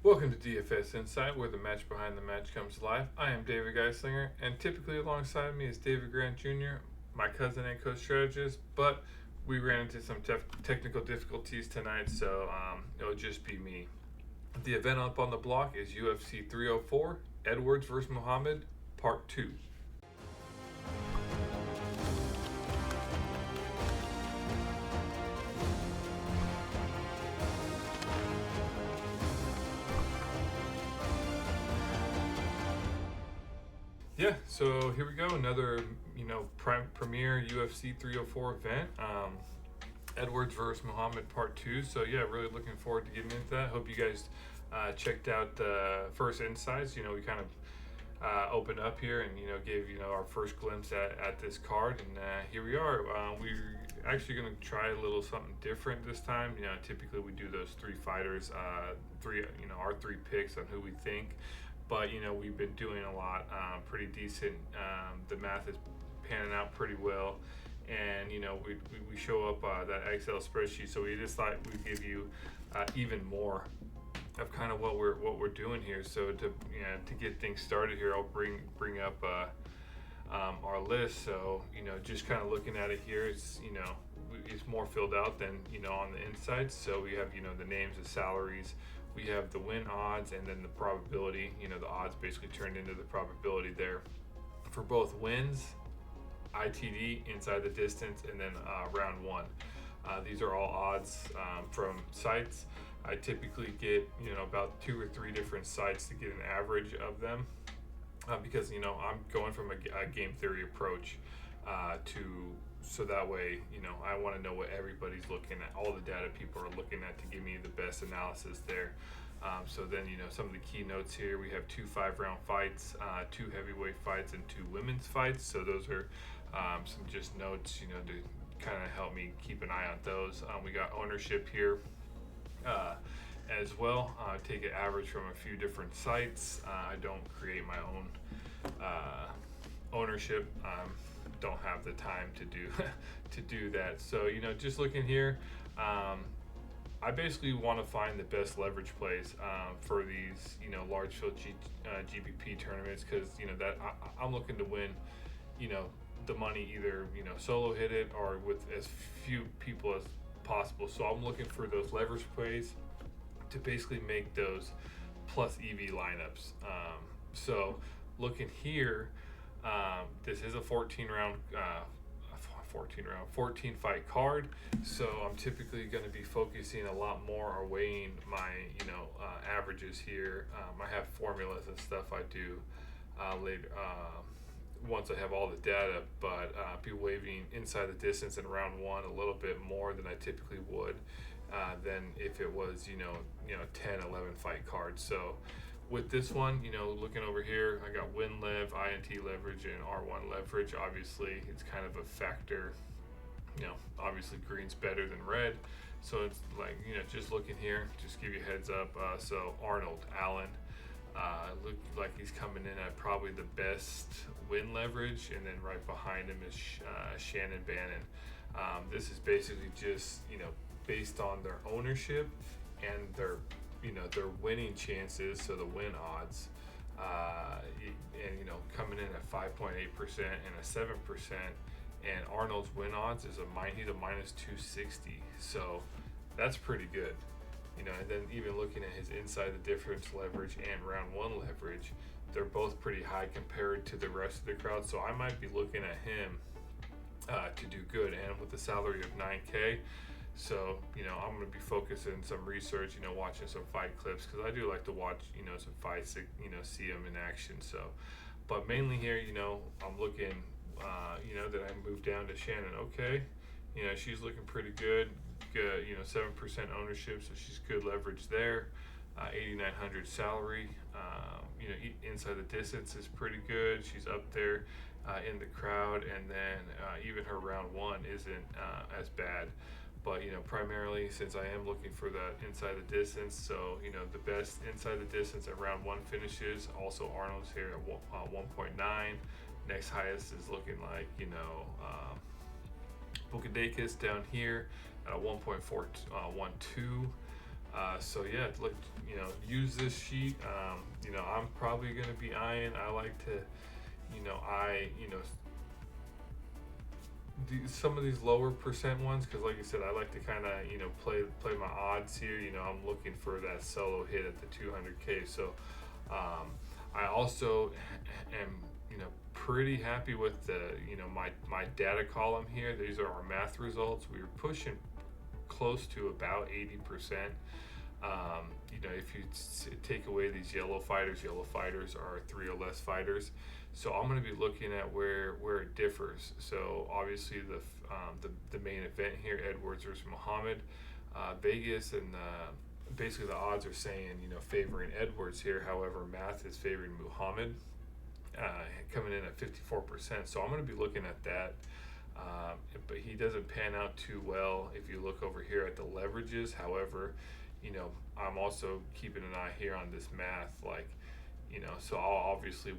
Welcome to DFS Insight, where the match behind the match comes to life. I am David Geislinger, and typically alongside me is David Grant Jr., my cousin and co-strategist, but we ran into some technical difficulties tonight, so it'll just be me. The event up on the block is UFC 304, Edwards vs. Muhammad, Part 2. Yeah, so here we go. Another, premier UFC 304 event. Edwards versus Muhammad Part 2. So yeah, really looking forward to getting into that. Hope you guys checked out the first insights. We kind of opened up here and gave our first glimpse at this card, and here we are. We're actually going to try a little something different this time. Typically we do those three fighters, our three picks on who we think. But we've been doing a lot, pretty decent. The math is panning out pretty well, and we show up that Excel spreadsheet. So we just thought we'd give you even more of kind of what we're doing here. So to get things started here, I'll bring up our list. So just kind of looking at it here, it's more filled out than on the insides. So we have the names, the salaries. We have the win odds, and then the probability. The odds basically turned into the probability there for both wins, ITD, inside the distance, and then round one. These are all odds from sites. I typically get about 2 or 3 different sites to get an average of them because I'm going from a game theory approach so that way I want to know what everybody's looking at, all the data people are looking at, to give me the best analysis there. So then some of the key notes here, we have 2 5-round fights, 2 heavyweight fights, and 2 women's fights. So those are some just notes to kind of help me keep an eye on those. We got ownership here as well. Take an average from a few different sites. I don't create my own ownership. Don't have the time to do that. So just looking here, I basically want to find the best leverage plays for these large field GBP tournaments, because that I'm looking to win the money either solo hit it or with as few people as possible. So I'm looking for those leverage plays to basically make those plus EV lineups. So looking here, this is a 14 fight card, so I'm typically going to be focusing a lot more or weighing my averages here. I have formulas and stuff I do later once I have all the data, but be weighing inside the distance in round one a little bit more than I typically would than if it was 10 11 fight cards. So with this one, looking over here, I got win lev, INT leverage, and R1 leverage. Obviously, it's kind of a factor. Obviously green's better than red. So it's like, just looking here, just give you a heads up. So Arnold Allen, looked like he's coming in at probably the best win leverage, and then right behind him is Shannon Bannon. This is basically just, based on their ownership and their winning chances, so the win odds, and coming in at 5.8% and a 7%, and Arnold's win odds is he's a minus 260, so that's pretty good. And then even looking at his inside the difference leverage and round one leverage, they're both pretty high compared to the rest of the crowd. So I might be looking at him to do good, and with a salary of 9K. So, I'm going to be focusing some research, watching some fight clips, because I do like to watch, some fights, to, see them in action. So, but mainly here, I'm looking, that I moved down to Shannon. Okay. She's looking pretty good, 7% ownership. So she's good leverage there. 8,900 salary, inside the distance is pretty good. She's up there in the crowd. And then even her round one isn't as bad. But primarily, since I am looking for that inside the distance, so the best inside the distance at round one finishes. Also Arnold's here at 1.9. Next highest is looking like Bukadakis down here at a 1.412. So yeah, look, use this sheet. I'm probably going to be eyeing. I like to, some of these lower percent ones, because like I said, I like to kind of play my odds here. I'm looking for that solo hit at the 200K. So I also am pretty happy with the my data column here. These are our math results. We were pushing close to about 80%. If you take away these yellow fighters are 3 or less fighters. So I'm going to be looking at where it differs. So obviously the main event here, Edwards versus Muhammad, Vegas and basically the odds are saying favoring Edwards here. However, math is favoring Muhammad, coming in at 54%. So I'm going to be looking at that. But he doesn't pan out too well if you look over here at the leverages. However, I'm also keeping an eye here on this math, so I'll obviously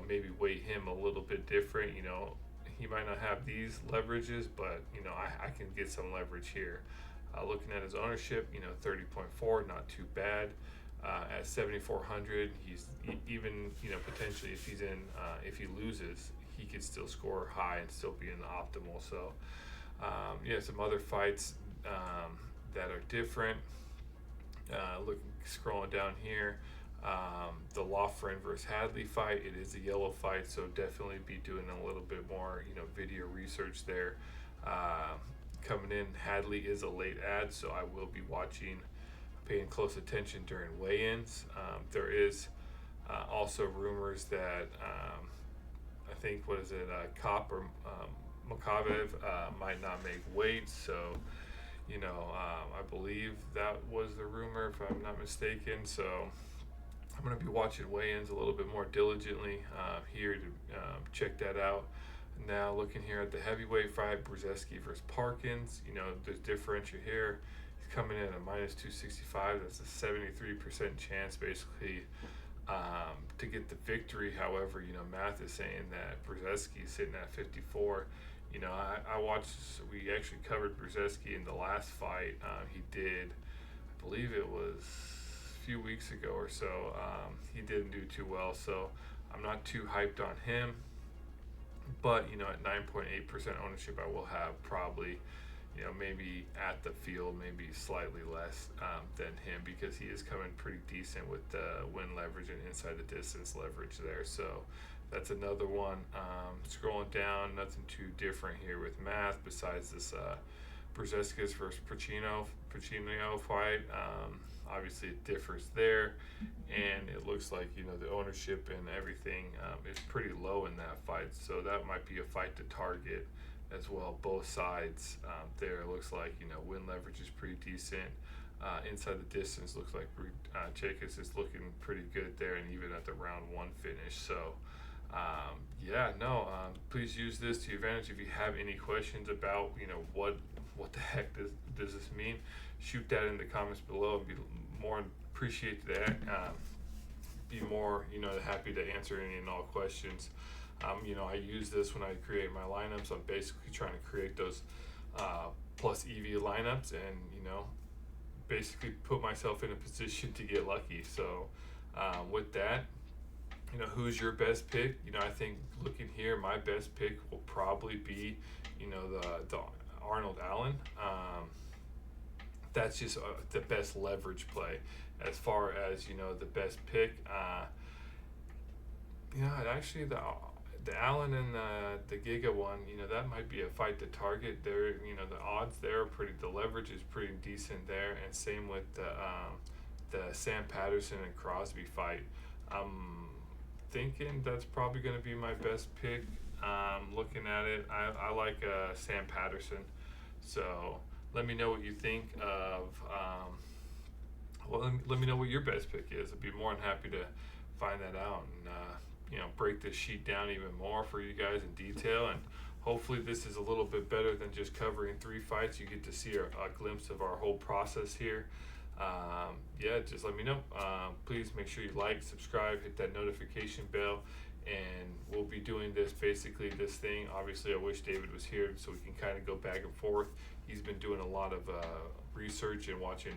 maybe weight him a little bit different. He might not have these leverages, but I can get some leverage here. Looking at his ownership, 30.4, not too bad. At 7,400, he's even potentially if he loses, he could still score high and still be in the optimal. So some other fights that are different. Scrolling down here, the Loughran versus Hadley fight. It is a yellow fight, so definitely be doing a little bit more video research there. Coming in, Hadley is a late ad, so I will be paying close attention during weigh-ins. There is also rumors that I think Kopp or Makavev might not make weight, so I believe that was the rumor, if I'm not mistaken. So I'm going to be watching weigh-ins a little bit more diligently here to check that out. Now looking here at the heavyweight fight, Brzezinski versus Parkins, there's differential here. He's coming in at minus 265. That's a 73% chance basically to get the victory. However, math is saying that Brzezinski is sitting at 54. We actually covered Brzezinski in the last fight he did. I believe it was a few weeks ago or so. He didn't do too well, so I'm not too hyped on him. But, at 9.8% ownership, I will have probably, maybe at the field, maybe slightly less than him, because he is coming pretty decent with the win leverage and inside the distance leverage there. So that's another one. Scrolling down, nothing too different here with math besides this Brzezinski versus Pacino fight. Obviously it differs there, and it looks like the ownership and everything is pretty low in that fight, so that might be a fight to target as well. Both sides there, it looks like win leverage is pretty decent. Inside the distance looks like Chakis is looking pretty good there, and even at the round 1 finish. So please use this to your advantage. If you have any questions about what the heck does this mean, shoot that in the comments below, and be more appreciate that. Be more happy to answer any and all questions. I use this when I create my lineups. I'm basically trying to create those plus EV lineups, and basically put myself in a position to get lucky. So with that, who's your best pick? I think looking here, my best pick will probably be the Arnold Allen. That's just the best leverage play. As far as the best pick, actually the Allen and the Giga one, that might be a fight to target. There, the odds there are pretty. The leverage is pretty decent there, and same with the Sam Patterson and Crosby fight. I'm thinking that's probably going to be my best pick. Looking at it, I like Sam Patterson. So let me know what you think of. Let me know what your best pick is. I'd be more than happy to find that out and break this sheet down even more for you guys in detail. And hopefully this is a little bit better than just covering 3 fights. You get to see a glimpse of our whole process here. Just let me know. Please make sure you like, subscribe, hit that notification bell. and we'll be doing this thing. Obviously, I wish David was here so we can kind of go back and forth. He's been doing a lot of research and watching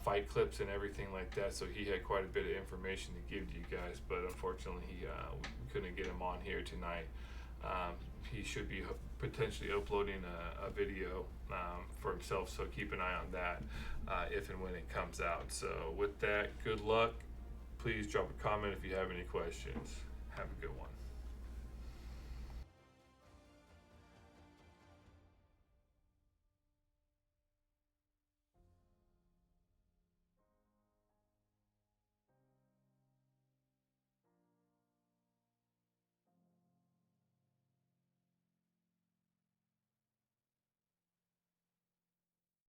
fight clips and everything like that, so he had quite a bit of information to give to you guys, but unfortunately we couldn't get him on here tonight. He should be potentially uploading a video for himself, so keep an eye on that if and when it comes out. So with that, good luck. Please drop a comment if you have any questions. Have a good one.